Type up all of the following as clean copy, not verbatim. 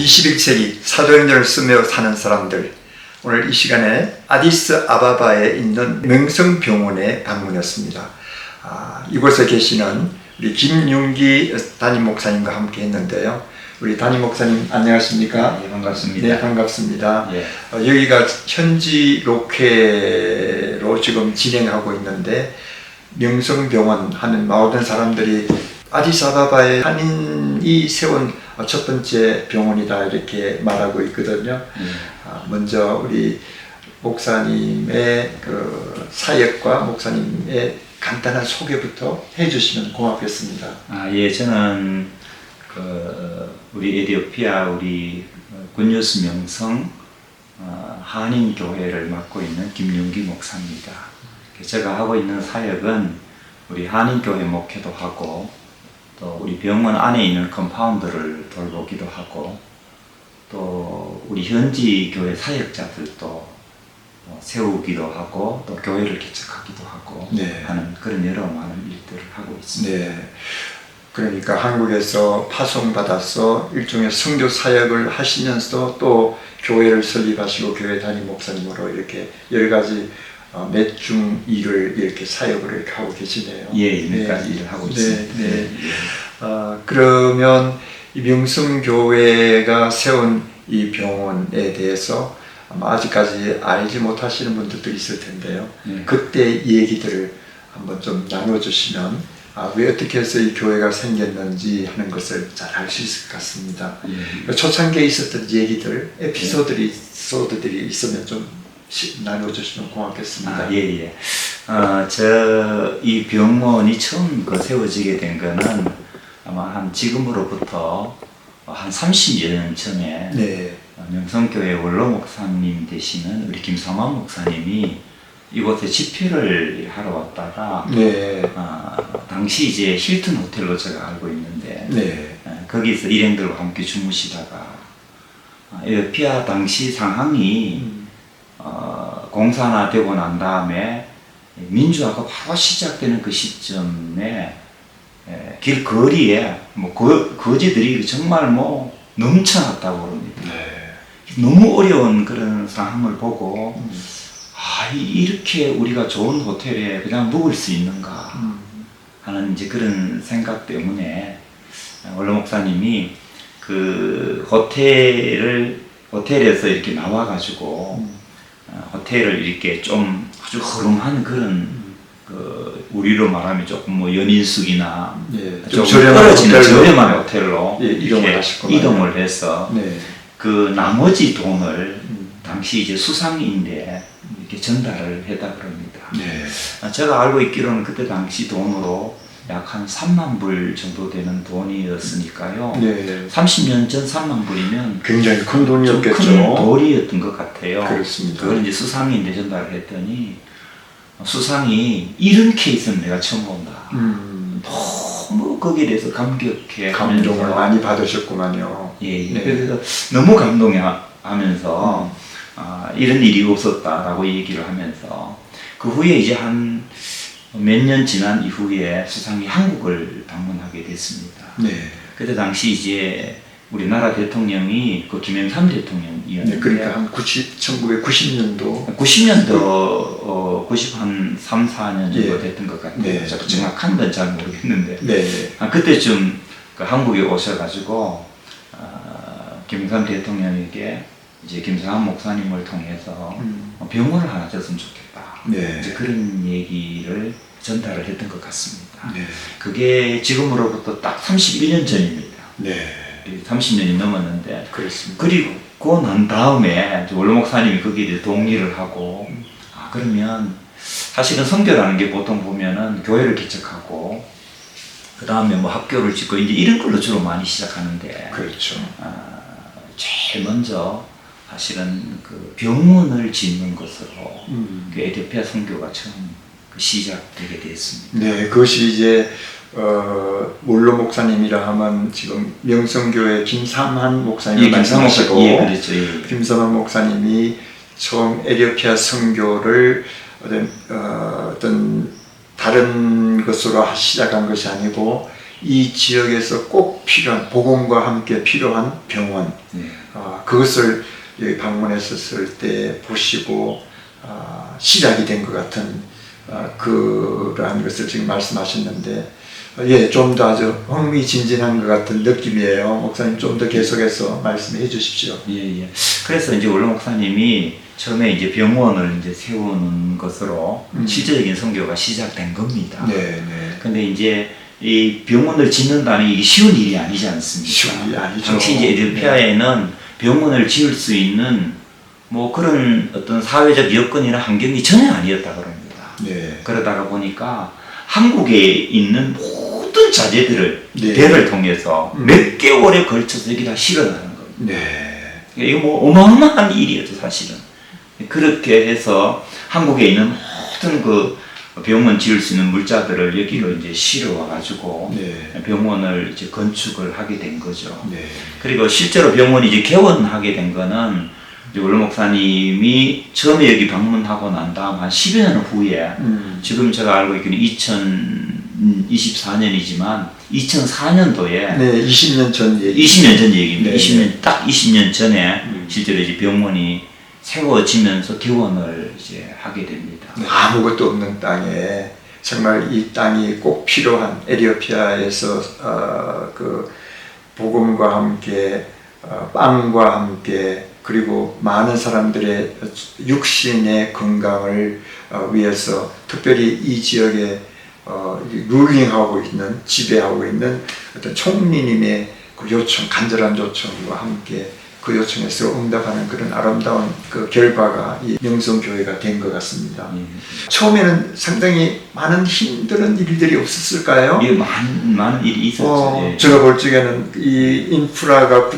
21세기 사도행전을 쓰며 사는 사람들, 오늘 이 시간에 아디스 아바바에 있는 명성병원에 방문했습니다. 이곳에 계시는 우리 김윤기 담임 목사님과 함께 했는데요. 우리 담임 목사님 안녕하십니까? 네, 반갑습니다. 네, 반갑습니다. 예. 여기가 현지 로케로 지금 진행하고 있는데, 명성병원 하는 모든 사람들이 아디스아바바의 한인이 세운 첫 번째 병원이다 이렇게 말하고 있거든요. 먼저 우리 목사님의 그 사역과 목사님의 간단한 소개부터 해주시면 고맙겠습니다. 예, 저는 우리 에티오피아 우리 굿뉴스 명성 한인 교회를 맡고 있는 김윤기 목사입니다. 제가 하고 있는 사역은 우리 한인 교회 목회도 하고, 또 우리 병원 안에 있는 컴파운드를 돌보기도 하고, 또 우리 현지 교회 사역자들도 세우기도 하고, 또 교회를 개척하기도 하고 하는 그런 여러 많은 일들을 하고 있습니다. 네. 그러니까 한국에서 파송받아서 일종의 선교 사역을 하시면서 또 교회를 설립하시고 교회 담임 목사님으로 이렇게 여러 가지 몇 중 일을 이렇게 사역을 이렇게 하고 계시네요. 예, 몇 가지 일을 하고 있습니다. 네. 그러면 이 명성교회가 세운 이 병원에 대해서 아마 아직까지 알지 못하시는 분들도 있을 텐데요. 그때 얘기들을 한번 좀 나눠주시면 왜 어떻게 해서 이 교회가 생겼는지 하는 것을 잘 알 수 있을 것 같습니다. 초창기에 있었던 얘기들, 에피소드들이 있으면 좀 나눠주시면 고맙겠습니다. 이 병원이 처음 세워지게 된 거는 아마 지금으로부터 한 30년 전에 명성교회 원로 목사님 되시는 우리 김삼환 목사님이 이곳에 집회를 하러 왔다가 당시 이제 힐튼 호텔로 제가 알고 있는데 거기서 일행들과 함께 주무시다가 에티오피아 당시 상황이 공산화 되고 난 다음에 민주화가 바로 시작되는 그 시점에 길거리에 거지들이 정말 넘쳐났다고 그럽니다. 너무 어려운 그런 상황을 보고 이렇게 우리가 좋은 호텔에 그냥 묵을 수 있는가 하는 이제 그런 생각 때문에 원로 목사님이 그 호텔에서 이렇게 나와가지고 호텔을 이렇게 좀 아주 허름한 그런 우리로 말하면 조금 연인숙이나 좀 떨어지는 저렴한 호텔로 이동을 해서 그 나머지 돈을 당시 이제 수상인데 이렇게 전달을 했다 그럽니다. 제가 알고 있기로는 그때 당시 돈으로 약 한 3만 불 정도 되는 돈이었으니까요. 30년 전 3만 불이면 굉장히 큰 돈이었겠죠. 큰 돈이었던 것 같아요. 그렇습니다. 그걸 이제 수상인데 전달을 했더니 수상이 이런 케이스는 내가 처음 본다. 너무 거기에 대해서 감동을 많이 받으셨구만요. 그래서 너무 감동하면서 이런 일이 없었다라고 얘기를 하면서 그 후에 이제 한 몇 년 지난 이후에 수상이 한국을 방문하게 됐습니다. 그때 당시 이제 우리나라 대통령이 그 김영삼 대통령이었는데, 그러니까 한 1990년도 93, 4년 정도 됐던 것 같아요. 정확한 건 잘 모르겠는데, 그때쯤 한국에 오셔가지고 김영삼 대통령에게 이제 김성환 목사님을 통해서 병원을 하나 졌으면 좋겠다. 이제 그런 얘기를 전달을 했던 것 같습니다. 그게 지금으로부터 딱 31년 전입니다. 30년이 넘었는데, 그리고 난 다음에 원로 목사님이 거기에 대해 동의를 하고, 그러면 사실은 선교라는 게 보통 보면은 교회를 개척하고, 그 다음에 학교를 짓고 이제 이런 걸로 주로 많이 시작하는데, 제일 먼저 사실은 그 병원을 짓는 것으로 그 에티오피아 선교가 처음 시작되게 됐습니다. 그것이 이제 원로 목사님이라 하면 지금 명성교회 김삼환 목사님을 말씀하시고, 김삼환 목사님이 처음 에티오피아 선교를 어떤 다른 것으로 시작한 것이 아니고 이 지역에서 꼭 필요한 복음과 함께 필요한 병원 그것을 여기 방문했었을 때 보시고 시작이 된 것 같은 그러한 것을 지금 말씀하셨는데 좀 더 아주 흥미진진한 것 같은 느낌이에요. 목사님 좀 더 계속해서 말씀해 주십시오. 그래서 이제 원로 목사님이 처음에 이제 병원을 이제 세우는 것으로 실제적인 선교가 시작된 겁니다. 근데 이제 이 병원을 짓는다는 게 쉬운 일이 아니지 않습니까? 쉬운 일이 아니죠. 당시 이제 에티오피아에는 병원을 지을 수 있는 뭐 그런 어떤 사회적 여건이나 환경이 전혀 아니었다 그럽니다. 그러다가 보니까 한국에 있는 모든 자재들을 대를 통해서 몇 개월에 걸쳐서 여기 다 실어나는 겁니다. 이거 뭐 어마어마한 일이었죠, 사실은. 그렇게 해서 한국에 있는 모든 그 병원 지을 수 있는 물자들을 여기로 이제 실어와 가지고 병원을 이제 건축을 하게 된 거죠. 그리고 실제로 병원이 이제 개원하게 된 거는 이제 원로 목사님이 처음에 여기 방문하고 난 다음 한 10여 년 후에 지금 제가 알고 있기는 2024년이지만 2004년도에 20년 전 얘기. 20년 전 얘기입니다. 딱 20년 전에 실제로 이제 병원이 세워지면서 개원을 이제 하게 됩니다. 아무것도 없는 땅에 정말 이 땅이 꼭 필요한 에티오피아에서 그 복음과 함께 빵과 함께 그리고 많은 사람들의 육신의 건강을 위해서 특별히 이 지역에 룰링하고 있는 지배하고 있는 어떤 총리님의 그 요청, 간절한 요청과 함께 그 요청에서 응답하는 그런 아름다운 그 결과가 이 명성교회가 된 것 같습니다. 처음에는 상당히 많은 힘든 일들이 없었을까요? 많은 일이 있었죠. 제가 볼 적에는 이 인프라가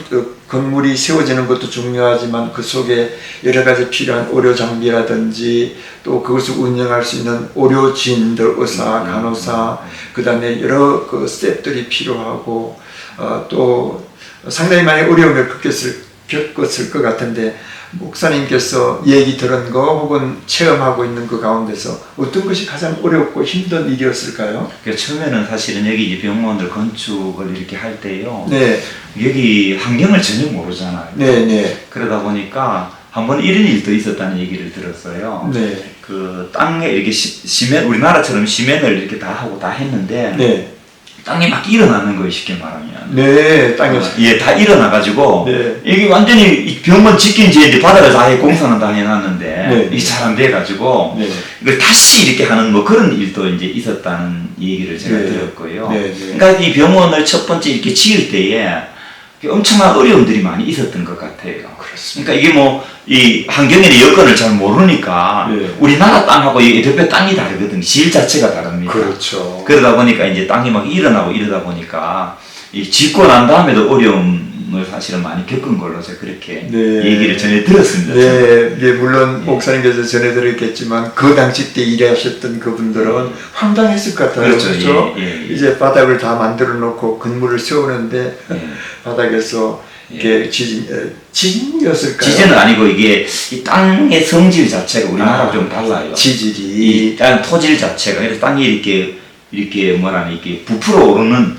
건물이 세워지는 것도 중요하지만 그 속에 여러 가지 필요한 의료 장비라든지 또 그것을 운영할 수 있는 의료진들, 의사, 간호사, 그 다음에 여러 그 스태프들이 필요하고 또 상당히 많이 어려움을 겪었을 것 같은데 목사님께서 얘기 들은 거 혹은 체험하고 있는 그 가운데서 어떤 것이 가장 어렵고 힘든 일이었을까요? 처음에는 사실은 여기 이제 병원을 건축을 이렇게 할 때요. 여기 환경을 전혀 모르잖아요. 그러다 보니까 한번 이런 일도 있었다는 얘기를 들었어요. 그 땅에 이렇게 시멘, 우리나라처럼 시멘을 이렇게 다 하고 다 했는데 땅이 막 일어나는 거예요, 쉽게 말하면. 땅에서. 다 일어나가지고, 이게 완전히 병원 짓긴 이제 바닥을 다 해, 공사는 다 해놨는데, 이게 잘 안 돼가지고, 이걸 다시 이렇게 하는 뭐 그런 일도 이제 있었다는 얘기를 제가 들었고요. 그러니까 이 병원을 첫 번째 이렇게 지을 때에 엄청난 어려움들이 많이 있었던 것 같아요. 그러니까 이게 뭐, 이 환경의 여건을 잘 모르니까 우리나라 땅하고 이 에티오피아 땅이 다르거든요. 질 자체가 다릅니다. 그러다 보니까 이제 땅이 막 일어나고 이러다 보니까 이 짓고 난 다음에도 어려움을 사실은 많이 겪은 걸로 제가 그렇게 얘기를 전해 들었습니다. 물론 목사님께서 전해 들었겠지만 그 당시 때 일하셨던 그분들은 황당했을 것 같아요. 그렇죠? 이제 바닥을 다 만들어 놓고 건물을 세우는데 바닥에서 이게 지진이었을까요? 지진은 아니고 이게 이 땅의 성질 자체가 우리나라랑 좀 달라요. 지질이 이 땅 토질 자체가 그래서 땅이 이렇게 뭐라나 이렇게 부풀어 오르는.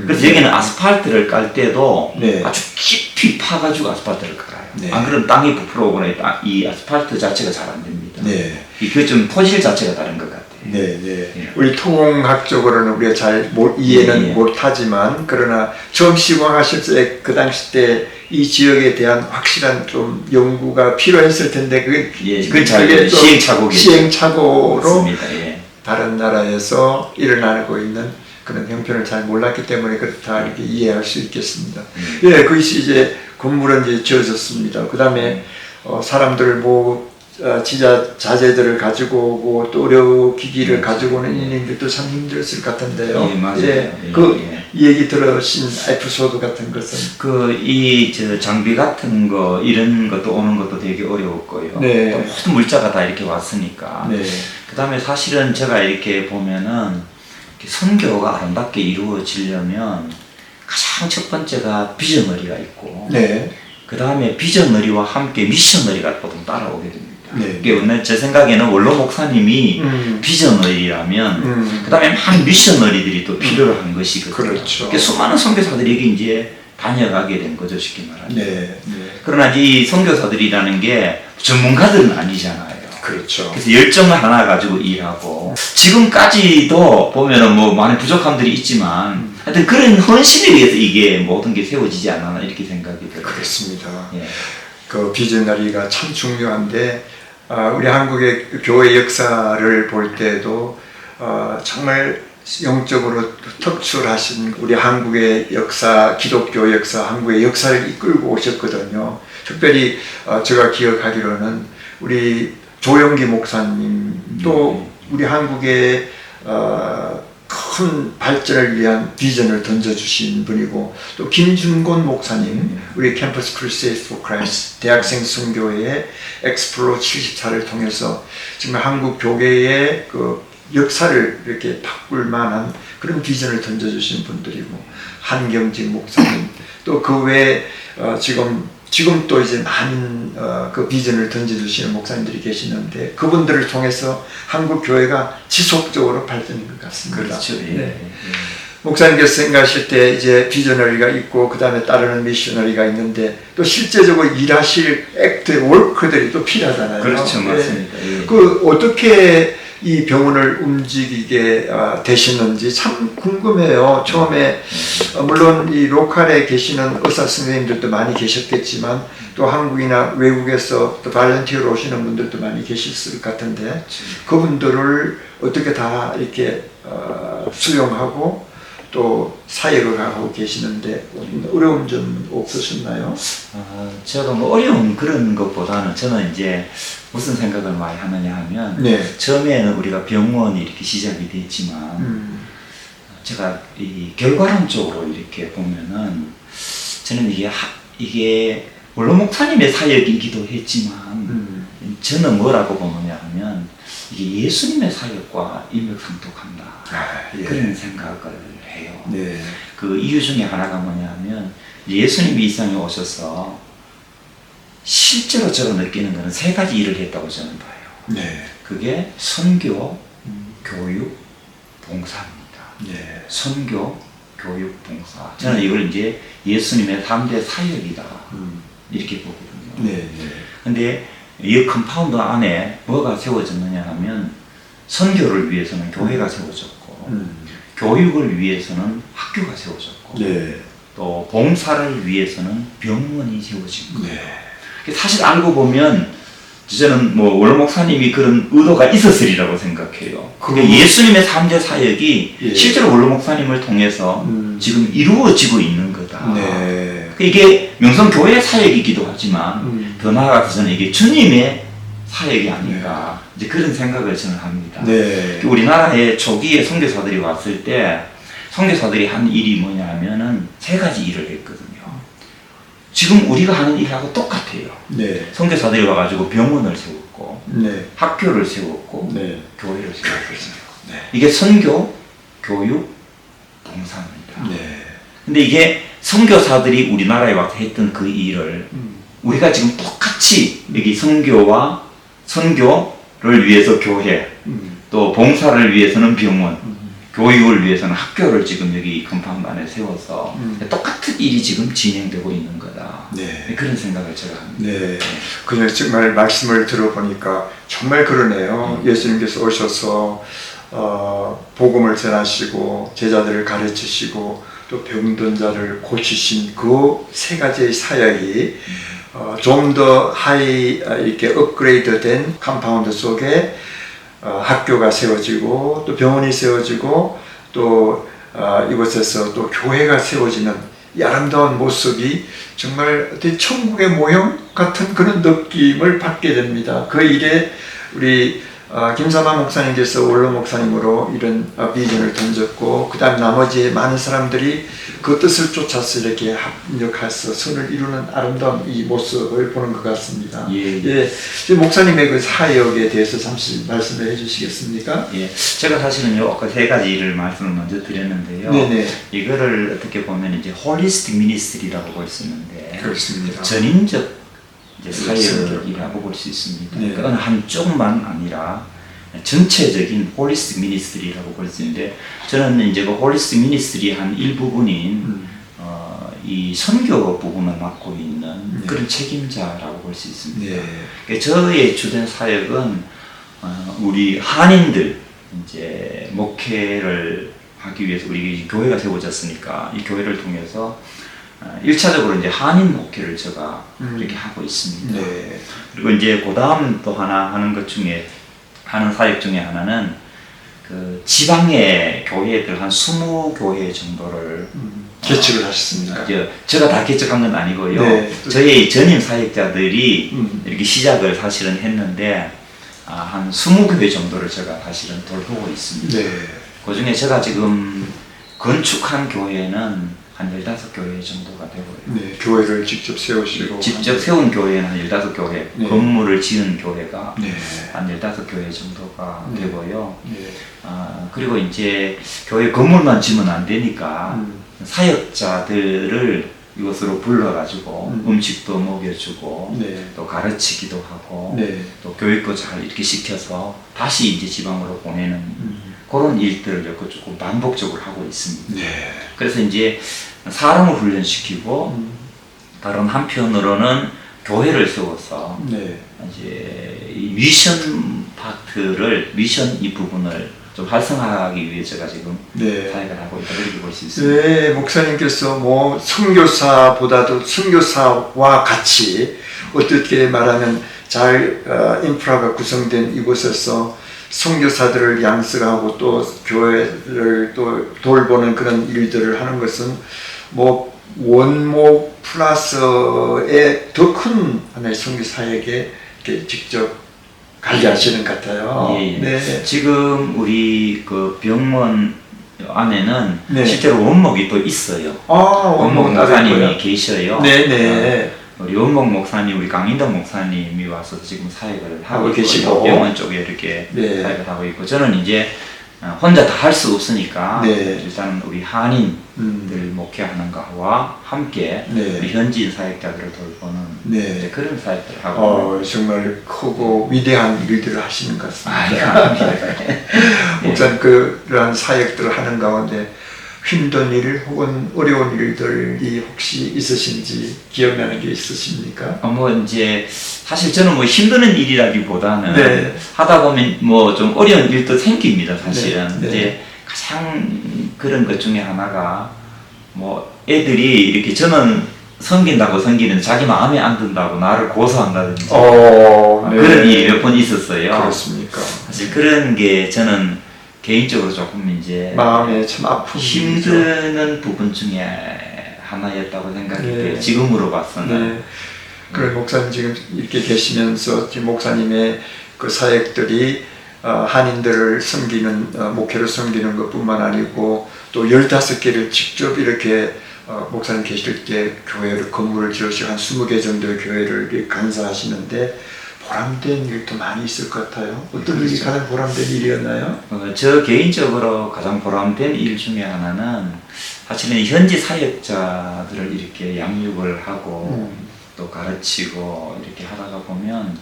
그래서 여기는 아스팔트를 깔 때도 아주 깊이 파가지고 아스팔트를 깔아요. 안 그러면 땅이 부풀어 오거나 이 아스팔트 자체가 잘 안 됩니다. 이게 좀 토질 자체가 다른 것 같아요. 우리 토공학적으로는 우리가 잘 이해는 못하지만 그러나 처음 시공하실 때 그 당시 때 이 지역에 대한 확실한 좀 연구가 필요했을 텐데 그건 잘 시행착오로 맞습니다. 다른 나라에서 일어나고 있는 그런 형편을 잘 몰랐기 때문에 그렇다 이렇게 이해할 수 있겠습니다. 그것이 이제 건물은 이제 지어졌습니다. 그 다음에 사람들 자재들을 가지고 오고 또 의료기기를 가지고 오는 인생들도 참 힘들었을 것 같은데요. 이 얘기 들으신 에피소드 같은 것은 이 장비 같은 거 이런 것도 오는 것도 되게 어려웠고요. 또 모든 물자가 다 이렇게 왔으니까. 그 다음에 사실은 제가 이렇게 보면은 선교가 아름답게 이루어지려면 가장 첫 번째가 비전너리가 있고 그 다음에 비전너리와 함께 미셔너리가 보통 따라오게 됩니다. 네. 그게 제 생각에는 원로 목사님이 비전어리라면 그다음에 많은 미셔너리들이 또 필요로 한 것이거든요. 그렇죠. 수많은 선교사들이 여기 이제 다녀가게 된 거죠, 쉽게 말하면. 네. 네. 그러나 이 선교사들이라는 게 전문가들은 아니잖아요. 그렇죠. 그래서 열정을 하나 가지고 일하고 지금까지도 보면은 뭐 많은 부족함들이 있지만 하여튼 그런 헌신에 의해서 이게 모든 게 세워지지 않았나 이렇게 생각이 들어요. 그렇습니다. 예. 그 비전너리가 참 중요한데 우리 한국의 교회 역사를 볼 때도 정말 영적으로 특출하신 우리 한국의 역사, 기독교 역사, 한국의 역사를 이끌고 오셨거든요. 특별히 제가 기억하기로는 우리 조영기 목사님도 우리 한국의 큰 발전을 위한 비전을 던져주신 분이고, 또 김준곤 목사님, 우리 캠퍼스 크루세이드 포 크라이스트 대학생 선교회의 엑스플로 74를 통해서 정말 한국 교회의 그 역사를 이렇게 바꿀 만한 그런 비전을 던져주신 분들이고, 한경직 목사님, 또 그 외에 지금 또 이제 많은 그 비전을 던져주시는 목사님들이 계시는데, 그분들을 통해서 한국 교회가 지속적으로 발전인 것 같습니다. 그렇죠. 예. 네. 목사님께서 생각하실 때 이제 비저너리가 있고 그 다음에 따르는 미셔너리가 있는데, 또 실제적으로 일하실 액트 워커들이 또 필요하잖아요. 그렇죠, 맞습니다. 예. 그 어떻게 이 병원을 움직이게 되시는지 참 궁금해요. 처음에 물론 이 로컬에 계시는 의사 선생님들도 많이 계셨겠지만, 또 한국이나 외국에서 또 발렌티어로 오시는 분들도 많이 계실 것 같은데, 그분들을 어떻게 다 이렇게 수용하고 또 사역을 하고 계시는데 어려운 점 없으셨나요? 제가 뭐 어려운 그런 것보다는 저는 이제 무슨 생각을 많이 하느냐 하면, 네. 처음에는 우리가 병원이 이렇게 시작이 됐지만 제가 이 결과론적으로 이렇게 보면은 저는 이게 물론 목사님의 사역이기도 했지만 저는 뭐라고 보느냐 하면 이게 예수님의 사역과 일맥상통한다. 예. 그런 생각을 해요. 네. 그 이유 중에 하나가 뭐냐면, 예수님이 이 땅에 오셔서 실제로 제가 느끼는 것은 세 가지 일을 했다고 저는 봐요. 네. 그게 선교, 교육, 봉사입니다. 네. 선교, 교육, 봉사. 저는 이걸 이제 예수님의 3대 사역이다. 이렇게 보거든요. 네. 네. 근데 이 컴파운드 안에 뭐가 세워졌느냐 하면, 선교를 위해서는 교회가 세워졌고, 교육을 위해서는 학교가 세워졌고, 네. 또 봉사를 위해서는 병원이 세워진 거예요. 네. 사실 알고 보면 저는 뭐 원로 목사님이 그런 의도가 있었으리라고 생각해요. 그러니까 예수님의 3대 사역이 예. 실제로 원로 목사님을 통해서 지금 이루어지고 있는 거다. 네. 이게 명성교회의 사역이기도 하지만 더 나아가서 저는 이게 주님의 사역이 아닌가, 이제 그런 생각을 저는 합니다. 네. 우리나라의 초기에 선교사들이 왔을 때 선교사들이 한 일이 뭐냐 하면은 세 가지 일을 했거든요. 지금 우리가 하는 일하고 똑같아요. 네. 선교사들이 와가지고 병원을 세웠고, 네. 학교를 세웠고, 네. 교회를 세웠거든요. 네. 이게 선교, 교육, 봉사입니다. 네. 근데 이게 선교사들이 우리나라에 와서 했던 그 일을 우리가 지금 똑같이 여기 선교와 선교를 위해서 교회, 또 봉사를 위해서는 병원, 교육을 위해서는 학교를 지금 여기 컴파운드 안에 세워서 똑같은 일이 지금 진행되고 있는 거다. 네. 그런 생각을 제가 합니다. 네. 그냥 정말 말씀을 들어보니까 정말 그러네요. 예수님께서 오셔서 복음을 전하시고 제자들을 가르치시고 또 병든 자를 고치신 그 세 가지의 사역이 좀 더 이렇게 업그레이드된 컴파운드 속에 학교가 세워지고 또 병원이 세워지고 또 이곳에서 또 교회가 세워지는 이 아름다운 모습이 정말 어떤 천국의 모형 같은 그런 느낌을 받게 됩니다. 그 일에 우리 김삼환 목사님께서 원로 목사님으로 이런 비전을 던졌고, 그 다음 나머지 많은 사람들이 그 뜻을 쫓아서 이렇게 합력해서 선을 이루는 아름다운 이 모습을 보는 것 같습니다. 예. 지금 목사님의 그 사역에 대해서 잠시 말씀을 해주시겠습니까? 예. 제가 사실은요, 아까 세 가지 일을 말씀을 먼저 드렸는데요. 네네. 이거를 어떻게 보면 이제 홀리스틱 미니스트리라고 볼 수 있는데, 그렇습니다. 전인적 이제 사역이라고 볼 수 있습니다. 그러니까 어느 한쪽만 아니라 전체적인 홀리스틱 미니스트리라고 볼 수 있는데, 저는 이제 그 홀리스틱 미니스트리 한 일부분인 이 선교 부분을 맡고 있는 그런 책임자라고 볼 수 있습니다. 그러니까 저의 주된 사역은 우리 한인들 이제 목회를 하기 위해서 우리 교회가 세워졌으니까 이 교회를 통해서 1차적으로 이제 한인 목회를 제가 이렇게 하고 있습니다. 그리고 이제 그 다음 또 하나 하는 것 중에 하는 사역 중에 하나는 그 지방의 교회들 한 20교회 정도를 개척을 하셨습니까? 제가 다 개척한 건 아니고요. 저희 전임 사역자들이 이렇게 시작을 사실은 했는데 한 20교회 정도를 제가 사실은 돌보고 있습니다. 그 중에 제가 지금 건축한 교회는 한 15교회 정도가 되고요. 교회를 직접 세우시고. 직접 세운 교회는 한 15교회, 건물을 지은 교회가 한 15교회 정도가 되고요. 그리고 이제 교회 건물만 지으면 안 되니까 사역자들을 이곳으로 불러가지고 음식도 먹여주고 또 가르치기도 하고 또 교육도 잘 이렇게 시켜서 다시 이제 지방으로 보내는 그런 일들을 조금 반복적으로 하고 있습니다. 그래서 이제 사람을 훈련시키고 다른 한편으로는 교회를 세워서 이제 이 미션 파트를 미션 이 부분을 좀 활성화하기 위해 제가 지금 사역을 하고 있다 이렇게 볼 수 있습니다. 목사님께서 뭐 선교사보다도 선교사와 같이 어떻게 말하면 잘 인프라가 구성된 이곳에서 선교사들을 양성하고 또 교회를 또 돌보는 그런 일들을 하는 것은 뭐 원목 플러스의 더 큰 하나의 선교 사역에 직접 관리하시는 것 같아요. 지금 우리 그 병원 안에는 실제로 원목이 또 있어요. 원목 목사님이 계셔요. 우리 원목 목사님, 우리 강인덕 목사님이 와서 지금 사역을 하고 계시고 병원 쪽에 이렇게 사역을 하고 있고, 저는 이제 혼자 다 할 수 없으니까 일단 우리 한인들 목회하는 것과 함께 우리 현지인 사역자들을 돌보는 그런 사역들을 하고 정말 크고 위대한 일들을 하시는 것 같습니다. 감사합니다. 목사님 그러한 사역들을 하는 가운데 힘든 일 혹은 어려운 일들이 혹시 있으신지 기억나는 게 있으십니까? 뭐 이제 사실 저는 뭐 힘든 일이라기보다는 하다 보면 뭐 좀 어려운 일도 생깁니다. 사실은 이제 가장 그런 것 중에 하나가 뭐 애들이 이렇게 저는 섬긴다고 섬기는 자기 마음에 안 든다고 나를 고소한다든지 그런 일이 몇 번 있었어요. 그렇습니까? 사실 그런 게 저는 개인적으로 조금 이제 마음에 참 아픈 힘드는 부분 중에 하나였다고 생각이 돼요. 지금으로 봐서는. 그래 목사님 지금 이렇게 계시면서 지금 목사님의 그 사역들이 한인들을 섬기는 목회를 섬기는 것뿐만 아니고 또 15개를 직접 이렇게 목사님 계실 때 교회를 건물을 지으시고 한 20개 정도의 교회를 이렇게 간사하시는데 보람된 일도 많이 있을 것 같아요. 어떤 일이 가장 보람된 일이었나요? 저 개인적으로 가장 보람된 일 중에 하나는 사실은 현지 사역자들을 이렇게 양육을 하고 또 가르치고 이렇게 하다가 보면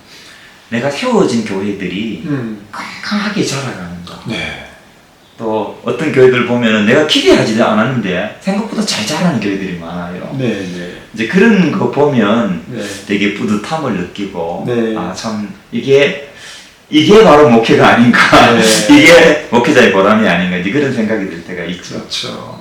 내가 세워진 교회들이 건강하게 자라가는 거. 또 어떤 교회들 보면은 내가 기대하지도 않았는데 생각보다 잘 자라는 교회들이 많아요. 이제 그런 거 보면 되게 뿌듯함을 느끼고 참 이게 바로 목회가 아닌가, 이게 목회자의 보람이 아닌가, 이제 그런 생각이 들 때가 있죠. 그렇죠.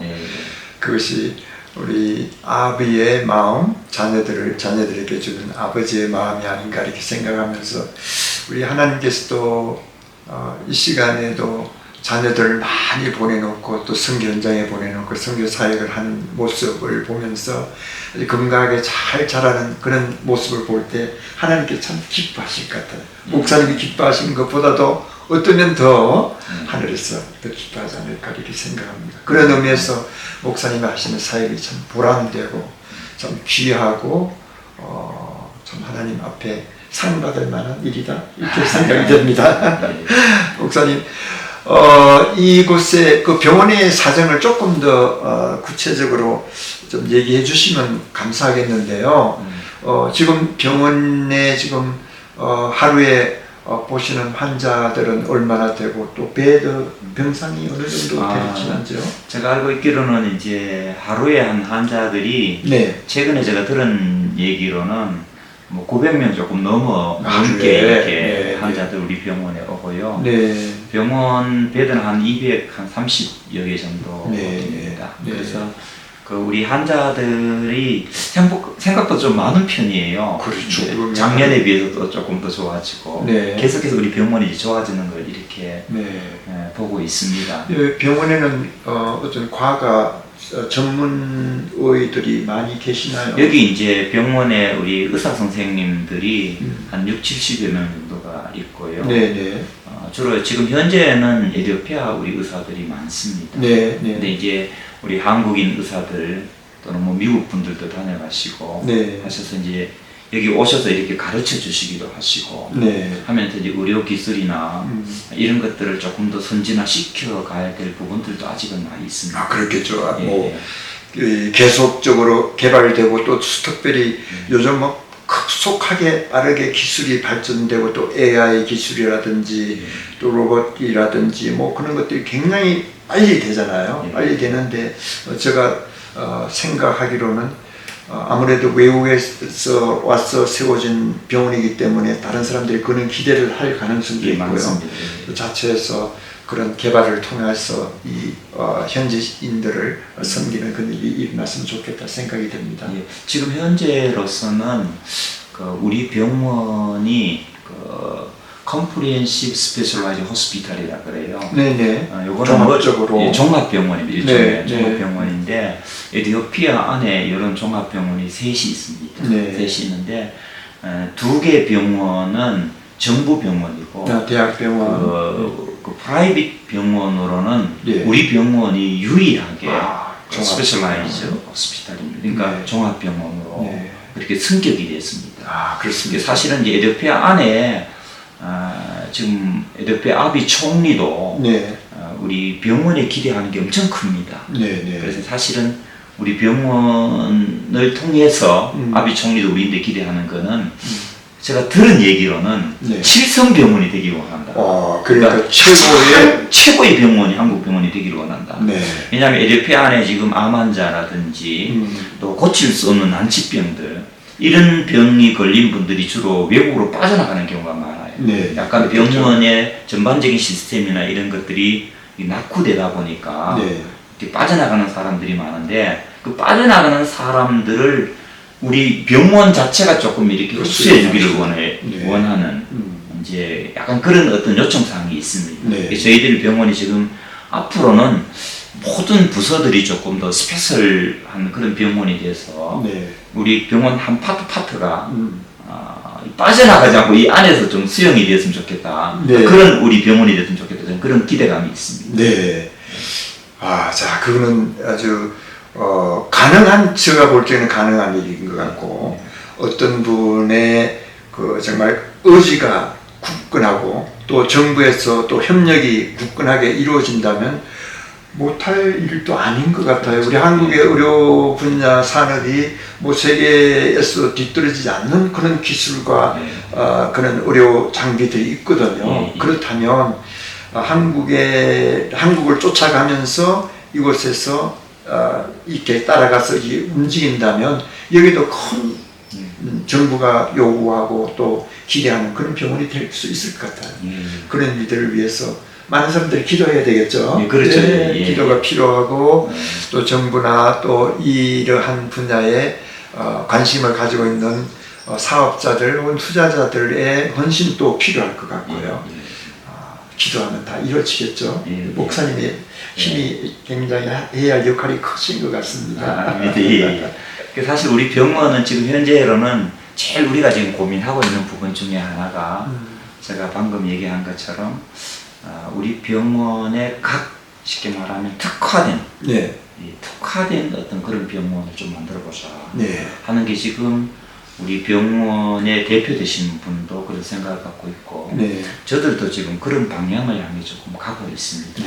그것이 우리 아비의 마음, 자녀들에게 주는 아버지의 마음이 아닌가 이렇게 생각하면서 우리 하나님께서도 이 시간에도 자녀들을 많이 보내놓고 또 선교 현장에 보내놓고 선교 사역을 하는 모습을 보면서 건강하게 잘 자라는 그런 모습을 볼 때 하나님께 참 기뻐하실 것 같아요. 목사님이 기뻐하시는 것보다도 어쩌면 더 하늘에서 더 기뻐하지 않을까 이렇게 생각합니다. 그런 의미에서 목사님이 하시는 사역이 참 보람되고 참 귀하고 참 하나님 앞에 상 받을 만한 일이다 이렇게 생각이 됩니다. 목사님 이곳에 그 병원의 사정을 조금 더 구체적으로 좀 얘기해 주시면 감사하겠는데요. 지금 병원에 지금 하루에 보시는 환자들은 얼마나 되고 또 베드 병상이 어느 정도 되는지 알죠? 제가 알고 있기로는 이제 하루에 한 환자들이 네. 최근에 제가 들은 얘기로는 뭐 900명 조금 넘게 이렇게 네. 환자들 우리 병원에 오고요. 네. 병원 베드는 한 230여 개 정도 네. 됩니다. 네. 그래서 그 우리 환자들이 생각보다 좀 많은 편이에요. 그렇죠. 작년에 비해서도 조금 더 좋아지고 네. 계속해서 우리 병원이 이제 좋아지는 걸 이렇게 네. 보고 있습니다. 병원에는 어떤 과가 전문의들이 많이 계시나요? 여기 이제 병원에 우리 의사 선생님들이 한 6, 70여 명 정도가 있고요. 네네. 주로 지금 현재는 에티오피아 우리 의사들이 많습니다. 네. 근데 이제 우리 한국인 의사들 또는 뭐 미국 분들도 다녀가시고 네. 하셔서 이제 여기 오셔서 이렇게 가르쳐 주시기도 하시고 네. 하면서 이제 의료 기술이나 이런 것들을 조금 더 선진화시켜 가야 될 부분들도 아직은 많이 있습니다. 그렇겠죠. 예. 뭐 계속적으로 개발되고 또 특별히 요즘 뭐 급속하게 빠르게 기술이 발전되고 또 AI 기술이라든지 또 로봇이라든지 뭐 그런 것들이 굉장히 빨리 되잖아요. 빨리 되는데 제가 생각하기로는 아무래도 외국에서 와서 세워진 병원이기 때문에 다른 사람들이 그런 기대를 할 가능성도 있고요. 그 자체에서 그런 개발을 통해서 이 현지인들을 섬기는 그런 일이 일어났으면 좋겠다 생각이 됩니다. 예, 지금 현재로서는 그 우리 병원이 Comprehensive Specialized Hospital이라 그래요. 네네. 요거는 종합적으로. 예, 종합병원입니다. 일종의 네, 종합병원인데 에티오피아 안에 이런 종합병원이 셋이 있습니다. 네. 셋이 있는데 두 개 병원은 정부 병원이고 대학병원. 그 프라이빗 병원으로는 예. 우리 병원이 유일하게 스페셜라이즈 호스피탈입니다. 그러니까 네. 종합병원으로 네. 그렇게 승격이 됐습니다. 그렇습니다. 사실은 이제 에티오피아 안에 지금 에티오피아 아비 총리도 네. 우리 병원에 기대하는 게 엄청 큽니다. 네. 그래서 사실은 우리 병원을 통해서 아비 총리도 우리인데 기대하는 거는 제가 들은 얘기로는 네. 칠성병원이 되길 원한다. 그러니까 최고의 병원이 한국 병원이 되기를 원한다. 네. 왜냐하면 에티오피아 안에 지금 암 환자라든지 또 고칠 수 없는 난치병들 이런 병이 걸린 분들이 주로 외국으로 빠져나가는 경우가 많아요. 네. 약간 병원의 전반적인 시스템이나 이런 것들이 낙후되다 보니까 네. 이렇게 빠져나가는 사람들이 많은데 그 빠져나가는 사람들을 우리 병원 자체가 조금 이렇게 흡수해 주기를 원하는 이제 약간 그런 어떤 요청사항이 있습니다. 네. 저희들 병원이 지금 앞으로는 모든 부서들이 조금 더 스페셜한 그런 병원이 돼서 네. 우리 병원 한 파트가 빠져나가지 않고 이 안에서 좀 수용이 됐으면 좋겠다. 네. 그런 우리 병원이 됐으면 좋겠다. 저는 그런 기대감이 있습니다. 네. 자, 그거는 아주 가능한, 제가 볼 때는 가능한 일인 것 같고, 어떤 분의 그 정말 의지가 굳건하고 또 정부에서 또 협력이 굳건하게 이루어진다면 못할 일도 아닌 것 같아요. 우리 한국의 의료 분야 산업이 뭐 세계에서 뒤떨어지지 않는 그런 기술과 그런 의료 장비들이 있거든요. 그렇다면 한국을 쫓아가면서 이곳에서 이렇게 따라가서 움직인다면 여기도 큰 정부가 요구하고 또 기대하는 그런 병원이 될 수 있을 것 같아요. 그런 일들을 위해서 많은 사람들이 기도해야 되겠죠. 그렇죠. 네, 기도가 필요하고 또 정부나 또 이러한 분야에 관심을 가지고 있는 사업자들 혹은 투자자들의 헌신도 필요할 것 같고요. 기도하면 다 이루어지겠죠. 목사님의 힘이 굉장히 해야 할 역할이 크신 것 같습니다. 사실 우리 병원은 지금 현재로는 제일 우리가 지금 고민하고 있는 부분 중에 하나가 제가 방금 얘기한 것처럼 우리 병원의 쉽게 말하면 특화된 어떤 그런 병원을 좀 만들어 보자 하는 게 지금 우리 병원의 대표 되신 분도 그런 생각을 갖고 있고 저들도 지금 그런 방향을 향해 조금 가고 있습니다.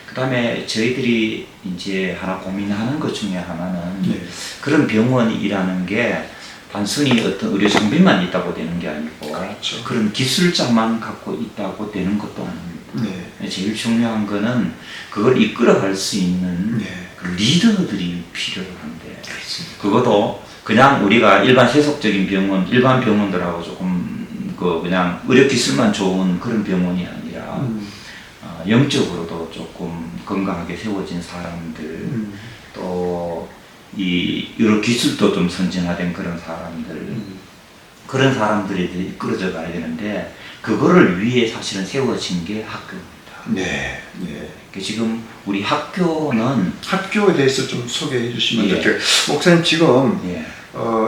그 다음에 저희들이 이제 하나 고민하는 것 중에 하나는 그런 병원이라는 게 단순히 어떤 의료 장비만 있다고 되는 게 아니고 그렇죠. 그런 기술자만 갖고 있다고 되는 것도 아닙니다. 네. 제일 중요한 거는 그걸 이끌어갈 수 있는 네. 그 리더들이 필요한데 그렇습니다. 그것도 그냥 우리가 일반 세속적인 병원, 일반 병원들하고 조금 그냥 의료 기술만 좋은 그런 병원이 아니라 영적으로도 조금 건강하게 세워진 사람들 또 이 여러 기술도 좀 선진화된 그런 사람들 그런 사람들이 이끌어져 가야 되는데 그거를 위해 사실은 세워진 게 학교입니다. 네. 네. 지금 우리 학교는 학교에 대해서 좀 소개해 주시면 예. 좋겠어요. 목사님 지금 예.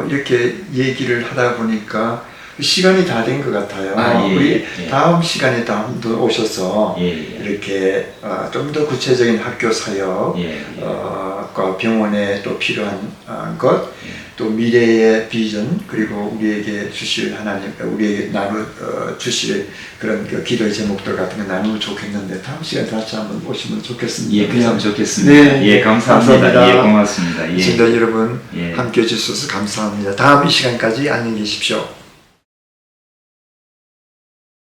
이렇게 얘기를 하다 보니까 시간이 다 된 것 같아요. 예, 우리 예. 다음 시간에 또 오셔서 예, 예. 이렇게 좀 더 구체적인 학교 사역, 예, 예. 과 병원에 또 필요한 것, 예. 또 미래의 비전, 그리고 우리에게 주실 하나님, 우리에게 나눠 주실 그런 그 기도의 제목들 같은 거 나누면 좋겠는데 다음 시간에 다시 한번 오시면 좋겠습니다. 예, 그냥 좋겠습니다. 네, 예, 감사합니다. 감사합니다. 예, 고맙습니다. 예. 시청자 여러분 예. 함께 해주셔서 감사합니다. 다음 이 시간까지 안녕히 계십시오.